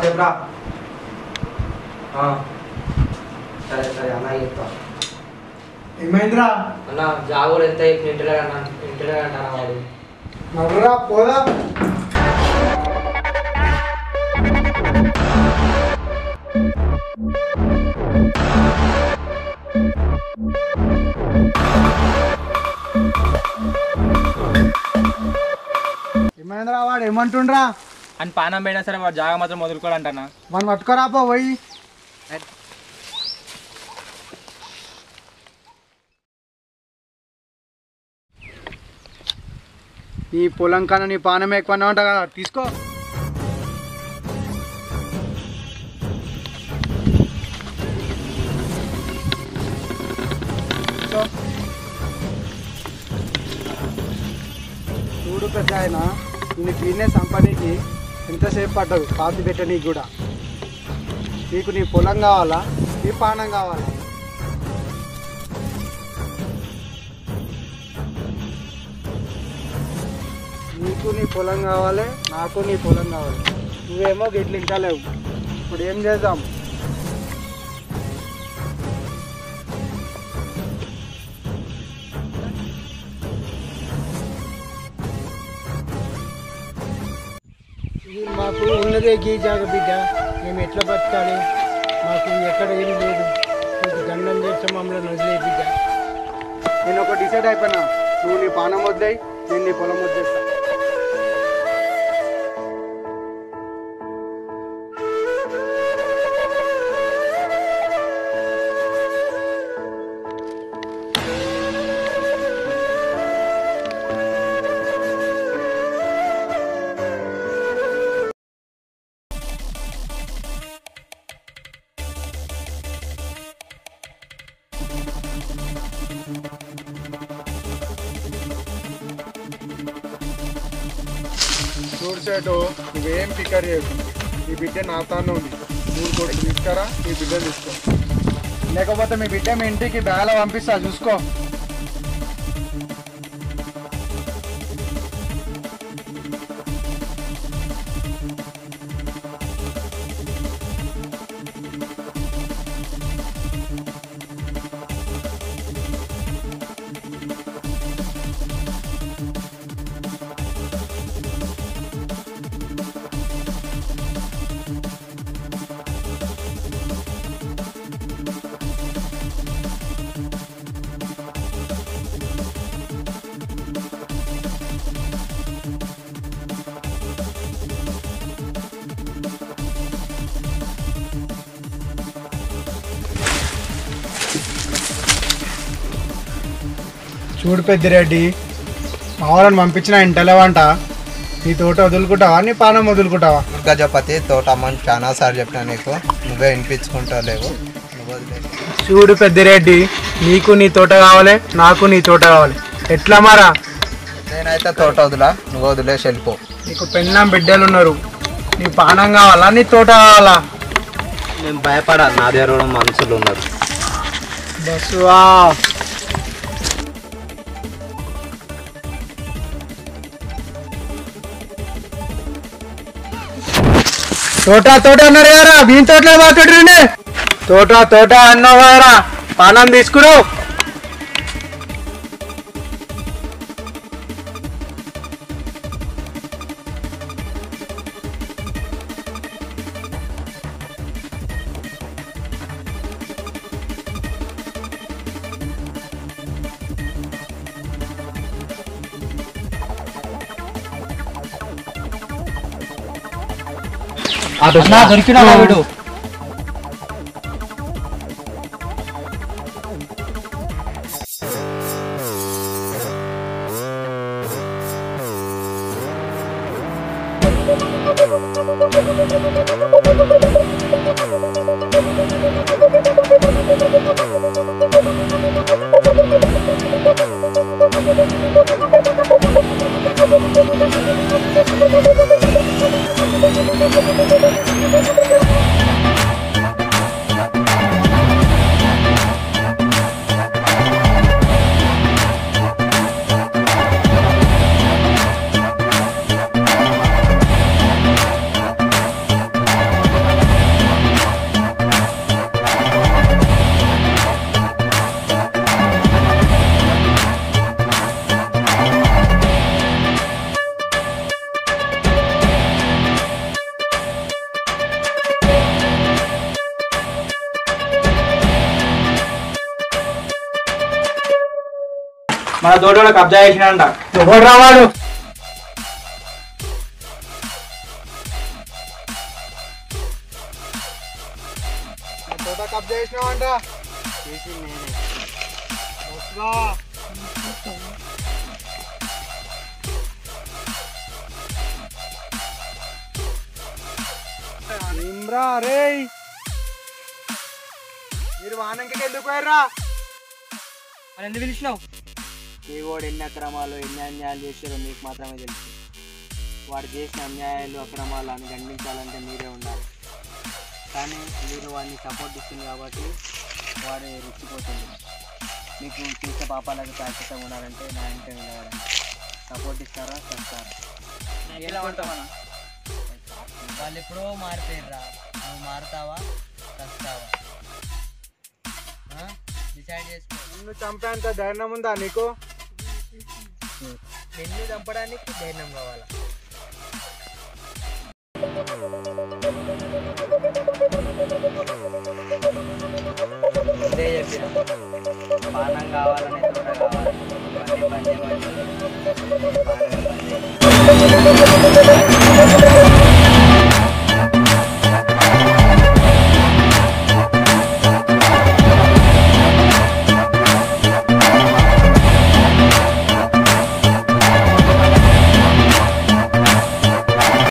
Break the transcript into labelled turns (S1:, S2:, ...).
S1: చెప్పరా. సరే సరే అన్న చెప్తా.
S2: ఏమైందిరా
S1: అన్న జాబులు ఎంత ఇంటిలో అంటారా వాడు.
S2: నవ్వురా పోదా. ఏమైందిరా వాడు ఏమంటుండ్రా
S3: అని పానం పోయినా సరే వాడు జాగా మాత్రం వదులుకోడంటన్నా.
S2: మనం పట్టుకోరాపో పోయి. నీ పొలం కన్నా నీ పానం ఎక్కువనే ఉంటా కదా, తీసుకో. చూడు పెద్ద ఆయన, నేను బిజినెస్ సంపాదించి ఎంతసేపు పడ్డదు పాతి పెట్టనీకి కూడా. నీకు నీ పొలం కావాలా, నీ పానం కావాలా? నీకు నీ పొలం కావాలి, నాకు నీ పొలం కావాలి. నువ్వేమో గిట్లు ఇంకా లేవు. ఇప్పుడు ఏం చేద్దాం? మాకు ఉన్నదే గీ జాగ బిడ్డ, మేము ఎట్లా బతకాలి? మాకు ఎక్కడ ఏం లేదు. నీకు దండం చేస్తే మమ్మల్ని వదిలే బిడ్డ. నేను ఒక డిసైడ్ అయిపోయినా, నువ్వు నీ పానం వదిలేయి, నేను నీ పొలం వదిలేస్తా. చూడు సేటు, నువ్వేం ఫికర్ చేయకు. ఈ బిడ్డ నా తాను ఉంది. 3 కోట్లు తీసుకురా, ఈ బిడ్డ తీసుకో. లేకపోతే మీ బిడ్డ మీ ఇంటికి బ్యాగ్లో పంపిస్తా, చూసుకో. చూడు పెద్దిరెడ్డి, మా వాళ్ళని పంపించిన ఇంటలేవంట. నీ తోట వదులుకుంటావా, నీ పానం వదులుకుంటావా?
S4: గజపతి తోట అమ్మని చాలా సార్లు చెప్పినా నీకు, నువ్వే వినిపించుకుంటావు.
S2: చూడు పెద్దిరెడ్డి, నీకు నీ తోట కావాలి, నాకు నీ తోట కావాలి. ఎట్లా మారా?
S4: నేనైతే తోట వదిలా, నువ్వు వదిలేసి వెళ్ళిపో.
S2: నీకు పెళ్ళాం బిడ్డలు ఉన్నారు. నీ పానం కావాలా, నీ తోట కావాలా?
S4: నేను భయపడాలి, నా దగ్గర కూడా మనుషులు ఉన్నారు.
S2: బస్సువా, తోట తోట అన్నారు కదా, వీని తోటలో మాట్లాడండి. తోట తోట అన్నావు కదా, పానం తీసుకురావు.
S3: దొరికినా వీడు. మన తోటలో కబ్జా చేసినంట.
S2: ఎవరు రావాడు? తోట కబ్జా చేసినావంట? ఇమ్రా రే, మీరు వానంకి ఎందుకు పోయారా?
S3: మరి ఎందుకు పిలిచినావు?
S5: మీ వాడు ఎన్ని అక్రమాలు ఎన్ని అన్యాయాలు చేశారో మీకు మాత్రమే తెలుసు. వాడు చేసిన అన్యాయాలు అక్రమాలు అని ఖండించాలంటే మీరే ఉండాలి. కానీ మీరు వాడిని సపోర్ట్ ఇస్తుంది కాబట్టి వాడు రెచ్చిపోతుంది. మీకు చేసే పాపాలకు ప్రాక్టీస్గా ఉండాలంటే నా ఇంటే ఉండగలండి. సపోర్ట్ ఇస్తారా చేస్తారా? వాళ్ళు ఎప్పుడో మారిపోయారా, నువ్వు మారుతావా చస్తావా? డిసైడ్ చేసుకో.
S2: నిన్ను చంపేంత ధైర్యం ఉందా నీకు?
S5: నిన్ను చంపడానికి ధైర్యం కావాలా?